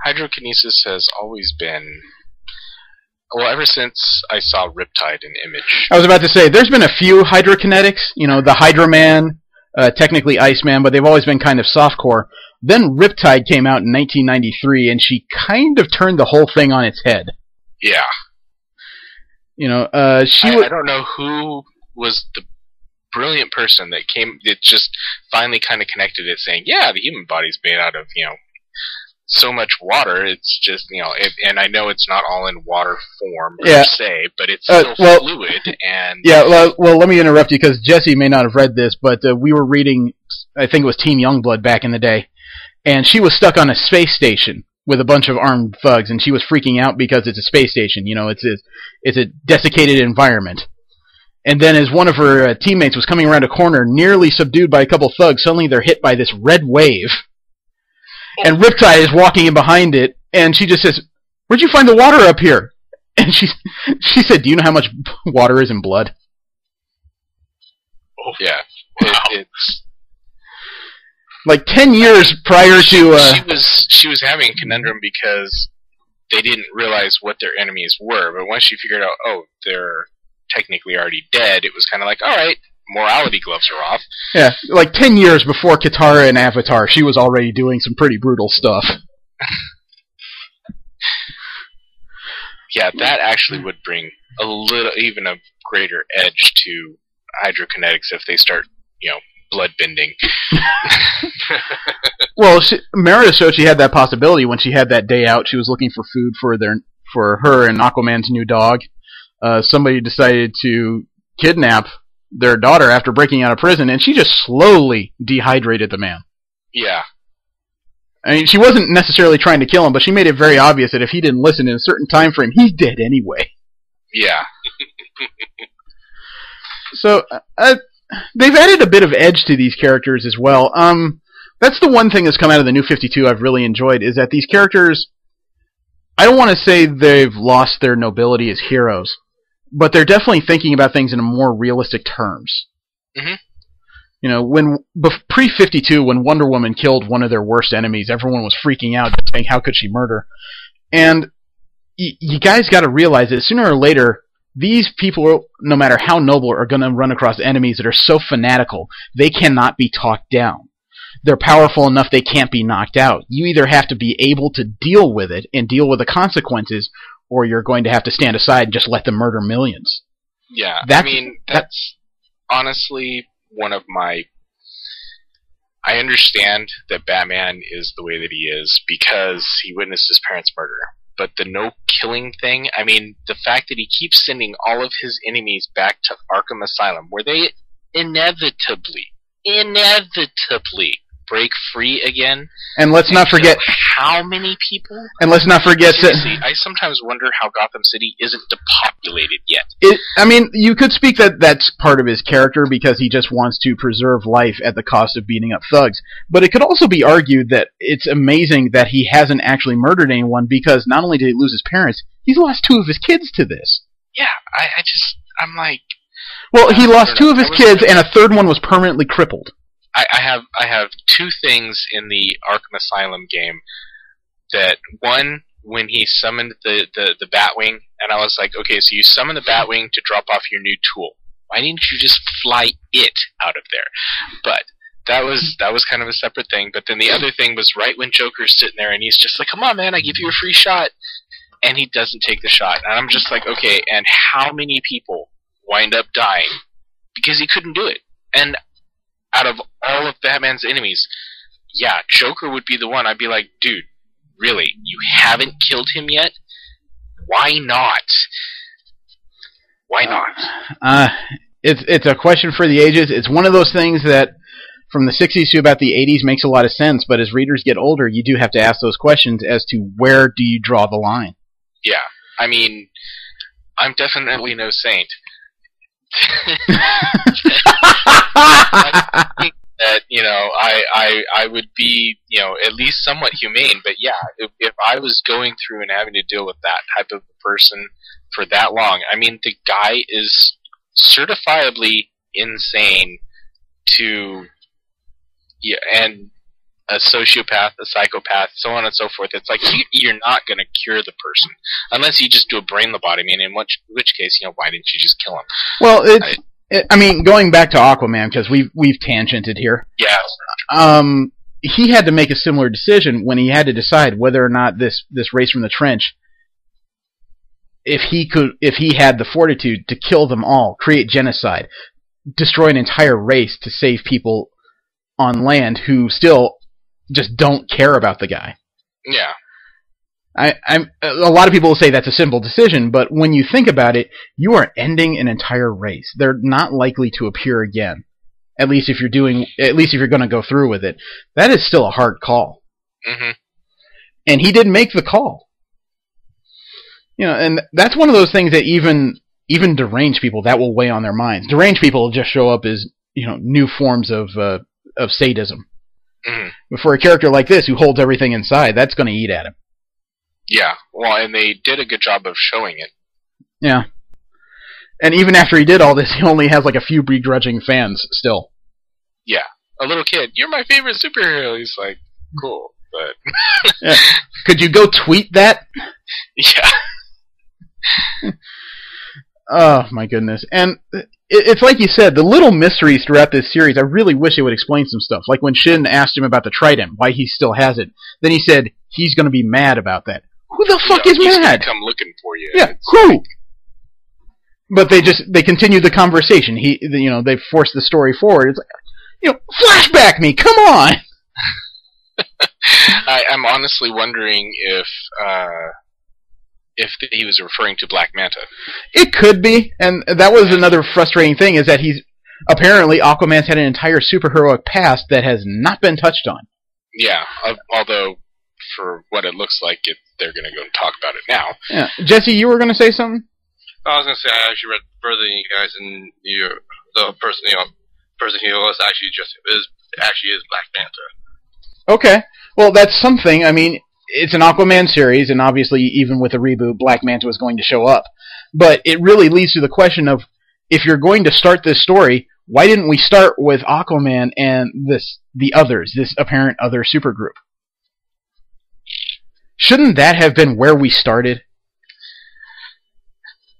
Hydrokinesis has always been... Well, ever since I saw Riptide in Image. I was about to say, there's been a few hydrokinetics, you know, the Hydra Man, technically Iceman, but they've always been kind of softcore. Then Riptide came out in 1993, and she kind of turned the whole thing on its head. Yeah. You know, I don't know who was the brilliant person that just finally kind of connected it, saying, yeah, the human body's made out of, you know, so much water. It's just, you know, and I know it's not all in water form per se, but it's still fluid. And yeah, well, let me interrupt you, because Jesse may not have read this, but we were reading, I think it was Team Youngblood back in the day, and she was stuck on a space station with a bunch of armed thugs, and she was freaking out because it's a space station. You know, it's a desiccated environment. And then as one of her teammates was coming around a corner, nearly subdued by a couple thugs, suddenly they're hit by this red wave. And Riptide is walking in behind it, and she just says, "Where'd you find the water up here?" And she said, "Do you know how much water is in blood?" Oh, yeah. Wow. It's like 10 years prior to... She was having a conundrum because they didn't realize what their enemies were, but once she figured out, oh, they're technically already dead, it was kind of like, all right, morality gloves are off. Yeah, like 10 years before Katara and Avatar, she was already doing some pretty brutal stuff. Yeah, that actually would bring even a greater edge to hydrokinetics if they start, you know, blood bending. Well, Mera showed she had that possibility when she had that day out. She was looking for food for her and Aquaman's new dog. Somebody decided to kidnap their daughter after breaking out of prison, and she just slowly dehydrated the man. Yeah. I mean, she wasn't necessarily trying to kill him, but she made it very obvious that if he didn't listen in a certain time frame, he's dead anyway. Yeah. So they've added a bit of edge to these characters as well. That's the one thing that's come out of the New 52 I've really enjoyed, is that these characters, I don't want to say they've lost their nobility as heroes, but they're definitely thinking about things in a more realistic terms. Mm-hmm. You know, when pre-52, when Wonder Woman killed one of their worst enemies, everyone was freaking out, saying, how could she murder? And you guys got to realize that sooner or later, these people, no matter how noble, are going to run across enemies that are so fanatical, they cannot be talked down. They're powerful enough they can't be knocked out. You either have to be able to deal with it and deal with the consequences, or you're going to have to stand aside and just let them murder millions. Yeah, that's honestly one of my... I understand that Batman is the way that he is because he witnessed his parents' murder. But the no-killing thing, I mean, the fact that he keeps sending all of his enemies back to Arkham Asylum, where they inevitably break free again. And let's not forget how many people. And let's not forget seriously, I sometimes wonder how Gotham City isn't depopulated yet. I mean, you could speak that that's part of his character because he just wants to preserve life at the cost of beating up thugs. But it could also be argued that it's amazing that he hasn't actually murdered anyone because not only did he lose his parents, he's lost 2 of his kids to this. Yeah, I'm like. Well, he lost 2 of his kids, and a third one was permanently crippled. I have 2 things in the Arkham Asylum game. That one, when he summoned the Batwing, and I was like, okay, so you summon the Batwing to drop off your new tool. Why didn't you just fly it out of there? But that was kind of a separate thing. But then the other thing was right when Joker's sitting there, and he's just like, come on, man, I give you a free shot. And he doesn't take the shot. And I'm just like, okay, and how many people wind up dying because he couldn't do it? And out of all of Batman's enemies, yeah, Joker would be the one. I'd be like, dude, really? You haven't killed him yet? Why not? Why not? It's a question for the ages. It's one of those things that from the 60s to about the 80s makes a lot of sense, but as readers get older, you do have to ask those questions as to where do you draw the line. Yeah, I mean, I'm definitely no saint. I think that, you know, I would be, you know, at least somewhat humane, but yeah, if I was going through and having to deal with that type of person for that long, I mean, the guy is certifiably insane to, yeah, and a sociopath, a psychopath, so on and so forth. It's like, you're not going to cure the person unless you just do a brain lobotomy, and in which case, you know, why didn't you just kill him? Well, I mean, going back to Aquaman, because we've tangented here. Yeah. He had to make a similar decision when he had to decide whether or not this race from the trench, if he had the fortitude to kill them all, create genocide, destroy an entire race to save people on land who still just don't care about the guy. Yeah. A lot of people will say that's a simple decision, but when you think about it, you are ending an entire race. They're not likely to appear again. At least if you're going to go through with it. That is still a hard call. Mm-hmm. And he did make the call. You know, and that's one of those things that even deranged people, that will weigh on their minds. Deranged people will just show up as, you know, new forms of sadism. Mm-hmm. But for a character like this who holds everything inside, that's going to eat at him. Yeah, well, and they did a good job of showing it. Yeah. And even after he did all this, he only has like a few begrudging fans still. Yeah. A little kid, you're my favorite superhero. He's like, cool, but... Yeah. Could you go tweet that? Yeah. Oh, my goodness. And it's like you said, the little mysteries throughout this series, I really wish they would explain some stuff. Like when Shin asked him about the trident, why he still has it. Then he said he's going to be mad about that. Who the fuck is he's mad? Gonna come looking for you. Yeah, who? But they continue the conversation. They force the story forward. It's like, flashback me, come on! I'm honestly wondering if he was referring to Black Manta. It could be, and that was another frustrating thing, is that apparently Aquaman's had an entire superheroic past that has not been touched on. Yeah, although for what it looks like, they're going to go and talk about it now. Yeah. Jesse, you were going to say something? I was gonna say I actually read further than you guys, and the person who was actually is Black Manta. Okay. Well, that's something. I mean, it's an Aquaman series, and obviously, even with a reboot, Black Manta was going to show up. But it really leads to the question of, if you're going to start this story, why didn't we start with Aquaman and this apparent other supergroup? Shouldn't that have been where we started?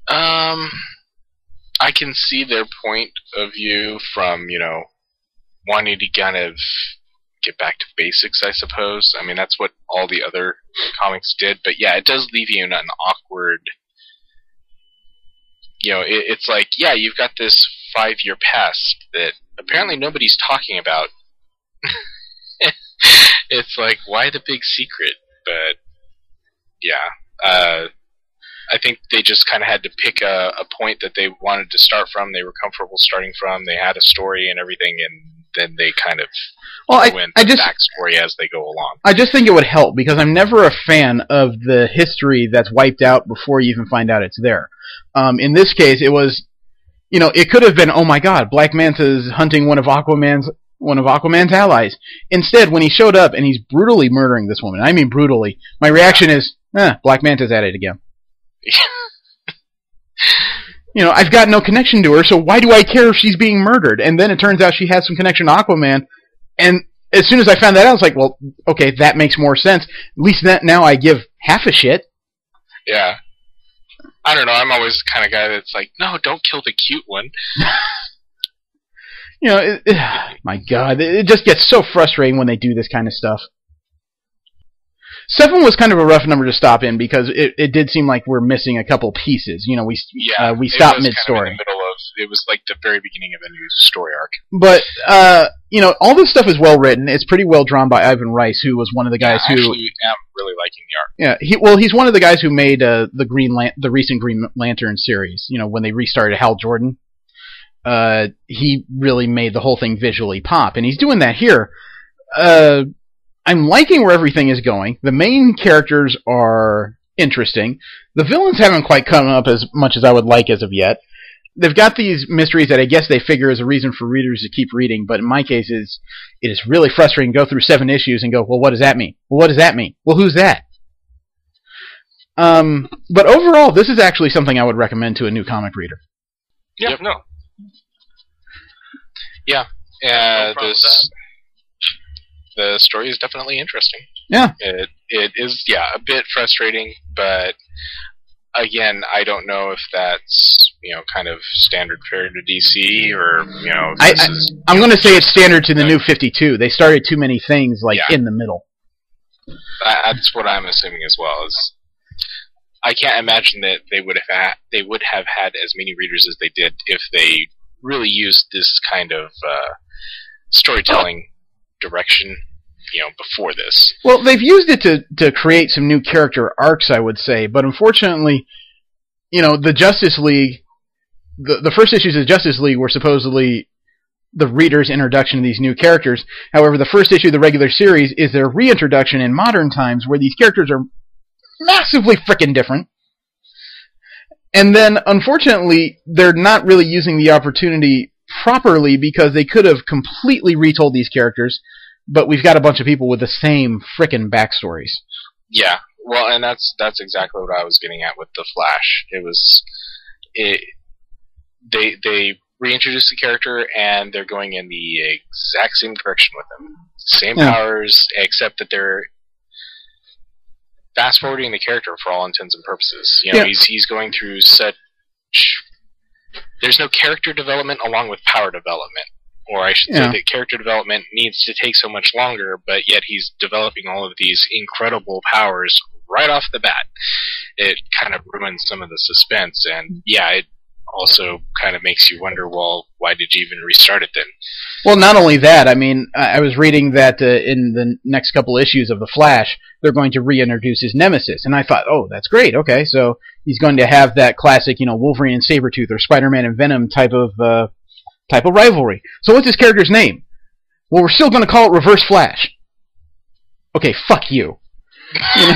I can see their point of view from, wanting to kind of get back to basics, I suppose. I mean, that's what all the other comics did. But yeah, it does leave you in an awkward... it's like, yeah, you've got this 5-year past that apparently nobody's talking about. It's like, why the big secret? But, yeah. I think they just kind of had to pick a point that they wanted to start from, they were comfortable starting from, they had a story and everything, and then they kind of go into the backstory as they go along. I just think it would help, because I'm never a fan of the history that's wiped out before you even find out it's there. In this case, it was, it could have been, oh my god, Black Manta's hunting one of Aquaman's allies. Instead, when he showed up and he's brutally murdering this woman, I mean brutally, my reaction is, Black Manta's at it again. I've got no connection to her, so why do I care if she's being murdered? And then it turns out she has some connection to Aquaman, and as soon as I found that out, I was like, well, okay, that makes more sense. At least now I give half a shit. Yeah. I don't know, I'm always the kind of guy that's like, no, don't kill the cute one. My god, it just gets so frustrating when they do this kind of stuff. 7 was kind of a rough number to stop in, because it did seem like we're missing a couple pieces. We stopped mid-story. It was like the very beginning of a new story arc. But, all this stuff is well written. It's pretty well drawn by Ivan Rice, who was one of the guys who... I actually am really liking the art. Yeah, he's one of the guys who made the recent Green Lantern series, when they restarted Hal Jordan. He really made the whole thing visually pop, and he's doing that here. I'm liking where everything is going. The main characters are interesting. The villains haven't quite come up as much as I would like as of yet. They've got these mysteries that I guess they figure is a reason for readers to keep reading, but in my case, it is really frustrating to go through 7 issues and go, well, what does that mean? Well, what does that mean? Well, who's that? But overall, this is actually something I would recommend to a new comic reader. Yeah, yep. No. Yeah, the story is definitely interesting. Yeah. It is, a bit frustrating, but again, I don't know if that's, kind of standard fare to DC, or, I'm going to say it's standard to the new 52. They started too many things, in the middle. That's what I'm assuming as well. I can't imagine that they would have had as many readers as they did if they really used this kind of storytelling direction, before this. Well, they've used it to create some new character arcs, I would say, but unfortunately, the Justice League, the first issues of Justice League were supposedly the reader's introduction to these new characters. However, the first issue of the regular series is their reintroduction in modern times, where these characters are massively frickin' different. And then, unfortunately, they're not really using the opportunity properly, because they could have completely retold these characters, but we've got a bunch of people with the same frickin' backstories. Yeah, well, and that's exactly what I was getting at with the Flash. They reintroduced the character, and they're going in the exact same direction with him. Same powers, except that they're fast-forwarding the character for all intents and purposes. He's going through such... There's no character development along with power development. Or I should say that character development needs to take so much longer, but yet he's developing all of these incredible powers right off the bat. It kind of ruins some of the suspense, and it also kind of makes you wonder, well, why did you even restart it then? Well, not only that, I mean, I was reading that in the next couple issues of The Flash, they're going to reintroduce his nemesis, and I thought, oh, that's great, okay, so he's going to have that classic, Wolverine and Sabretooth, or Spider-Man and Venom type of rivalry. So what's his character's name? Well, we're still going to call it Reverse Flash. Okay, fuck you. You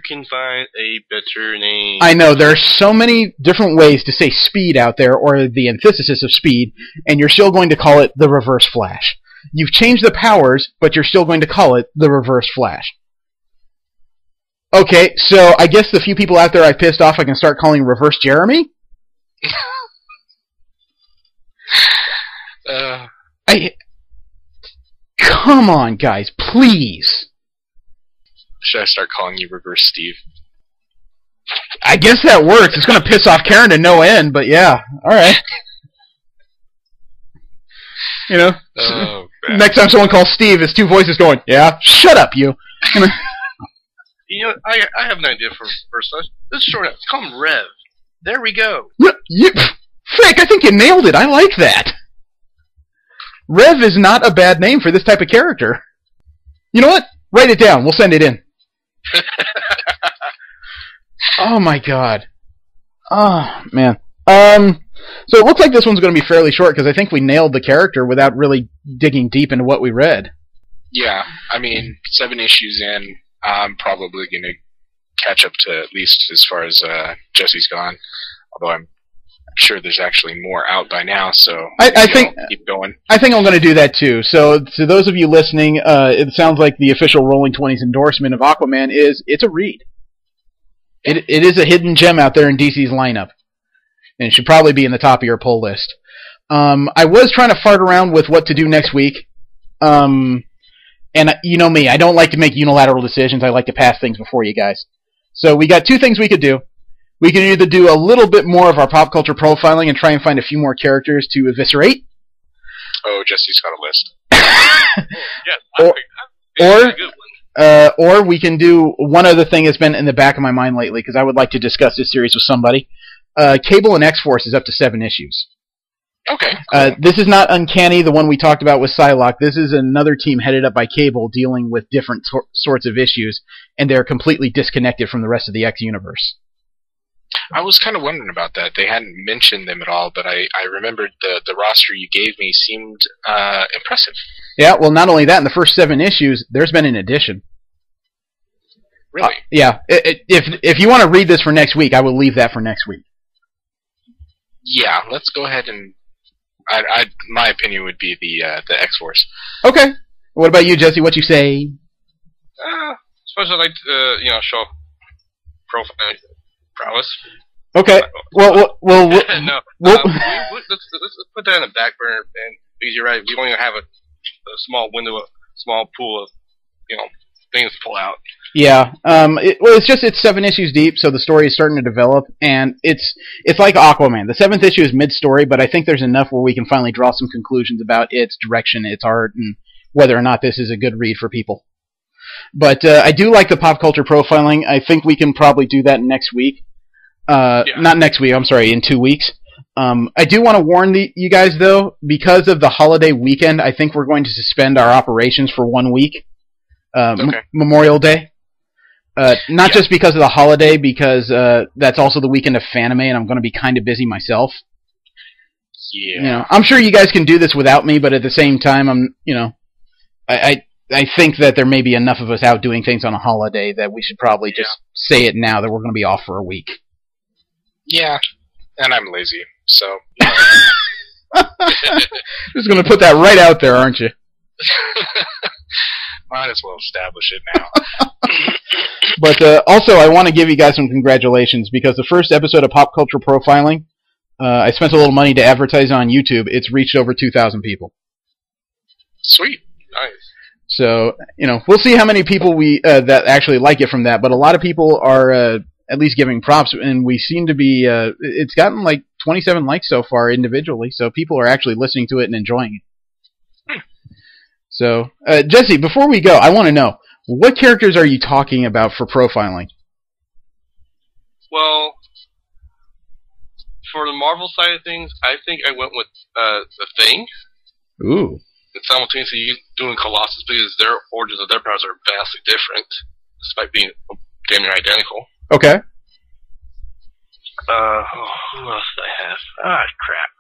can find a better name. I know, there are so many different ways to say speed out there, or the antithesis of speed, and you're still going to call it the Reverse Flash. You've changed the powers, but you're still going to call it the Reverse Flash. Okay, so I guess the few people out there I've pissed off I can start calling Reverse Jeremy? Come on, guys, please. Should I start calling you Reverse Steve? I guess that works. It's going to piss off Karen to no end, but yeah, alright. You know, next time someone calls Steve, it's two voices going, yeah, shut up, you. You know, I have an idea for Reverse Flash. Let's short it. Call him Rev. There we go. Frick, I think you nailed it. I like that. Rev is not a bad name for this type of character. You know what? Write it down. We'll send it in. Oh my god. Oh, man. So it looks like this one's going to be fairly short because I think we nailed the character without really digging deep into what we read. Yeah, I mean, 7 issues in, I'm probably going to catch up to at least as far as Jesse's gone. Although I'm sure there's actually more out by now, so I think I'll keep going. I think I'm going to do that too. So to those of you listening, it sounds like the official Rolling 20s endorsement of Aquaman is it's a read. It is a hidden gem out there in DC's lineup, and it should probably be in the top of your pull list. I was trying to fart around with what to do next week, and you know me, I don't like to make unilateral decisions. I like to pass things before you guys. So we got 2 things we could do. We can either do a little bit more of our pop culture profiling and try and find a few more characters to eviscerate. Oh, Jesse's got a list. Or we can do one other thing that's been in the back of my mind lately, because I would like to discuss this series with somebody. Cable and X-Force is up to 7 issues. Okay. Cool. This is not Uncanny, the one we talked about with Psylocke. This is another team headed up by Cable dealing with different sorts of issues, and they're completely disconnected from the rest of the X-Universe. I was kind of wondering about that. They hadn't mentioned them at all, but I remembered the roster you gave me seemed impressive. Yeah, well, not only that, in the first 7 issues, there's been an addition. Really? Yeah. If you want to read this for next week, I will leave that for next week. Yeah, let's go ahead and... my opinion would be the X-Force. Okay. What about you, Jesse? What you say? Suppose I'd like to, show profile prowess. Okay. Well, no. Let's put that in the back burner, and because you're right, we only have a small window, a small pool of, things to pull out. Yeah. It's 7 issues deep, so the story is starting to develop, and it's like Aquaman. The 7th issue is mid-story, but I think there's enough where we can finally draw some conclusions about its direction, its art, and whether or not this is a good read for people. But I do like the pop culture profiling. I think we can probably do that next week. Not next week, I'm sorry, in 2 weeks. I do want to warn you guys, though, because of the holiday weekend, I think we're going to suspend our operations for 1 week. Okay. Memorial Day. Not just because of the holiday, because that's also the weekend of Fanime, and I'm going to be kind of busy myself. Yeah. I'm sure you guys can do this without me, but at the same time, I think that there may be enough of us out doing things on a holiday that we should probably just say it now that we're going to be off for a week. Yeah, and I'm lazy, so... Just going to put that right out there, aren't you? Might as well establish it now. But also, I want to give you guys some congratulations, because the first episode of Pop Culture Profiling, I spent a little money to advertise on YouTube. It's reached over 2,000 people. Sweet. Nice. So, we'll see how many people we that actually like it from that, but a lot of people are at least giving props, and we seem to be, it's gotten like 27 likes so far individually, so people are actually listening to it and enjoying it. So, Jesse, before we go, I want to know, what characters are you talking about for profiling? Well, for the Marvel side of things, I think I went with The Thing. Ooh. And simultaneously doing Colossus, because their origins of their powers are vastly different, despite being damn near identical. Okay. Who else did I have? Crap.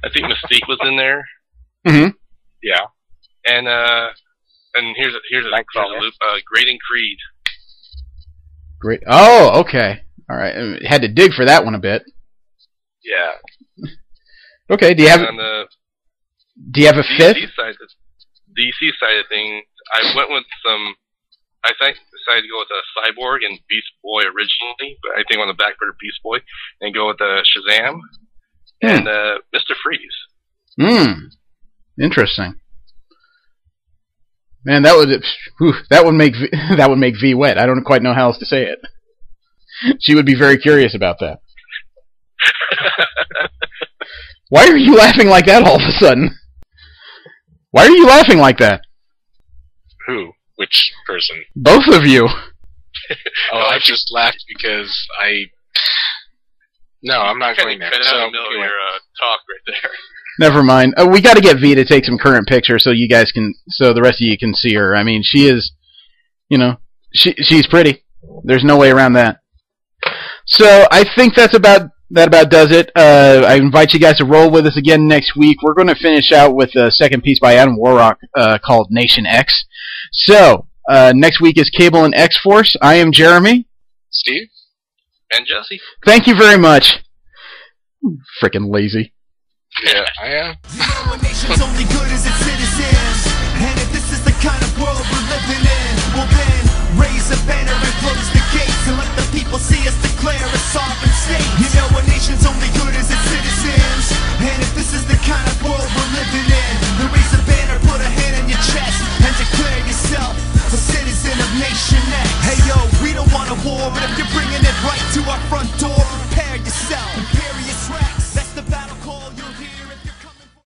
I think Mystique was in there. Mm-hmm. Yeah. And here's a loop. Graydon Creed. Great. Oh, okay. All right. Had to dig for that one a bit. Yeah. Okay. Do you have On the a fifth? DC side of things, I went with some. I think decided to go with a Cyborg and Beast Boy originally, but I think on the back burner Beast Boy, and go with Shazam and Mr. Freeze. Interesting. Man, that would make V wet. I don't quite know how else to say it. She would be very curious about that. Why are you laughing like that all of a sudden? Why are you laughing like that? Who? Which person? Both of you. I just laughed because No, I'm not going there. So, your talk right there. Never mind. We got to get V to take some current pictures so the rest of you can see her. I mean, she is, she's pretty. There's no way around that. So I think that about does it. I invite you guys to roll with us again next week. We're going to finish out with a second piece by Adam Warrock called Nation X. So next week is Cable and X-Force. I am Jeremy. Steve. And Jesse. Thank you very much. Frickin' lazy. Yeah, I am. Our nation's only good as its citizens. And if this is the kind of world we're living in, well then, raise a banner and close the gates and let the people see us declare a sovereign state. You know our nation's only good as its citizens. And if this is the kind of world we're living in, then raise a banner, put a hand on your chest, and declare yourself a citizen of Nation X. Hey yo, we don't want a war, but if you're bringing it right to our front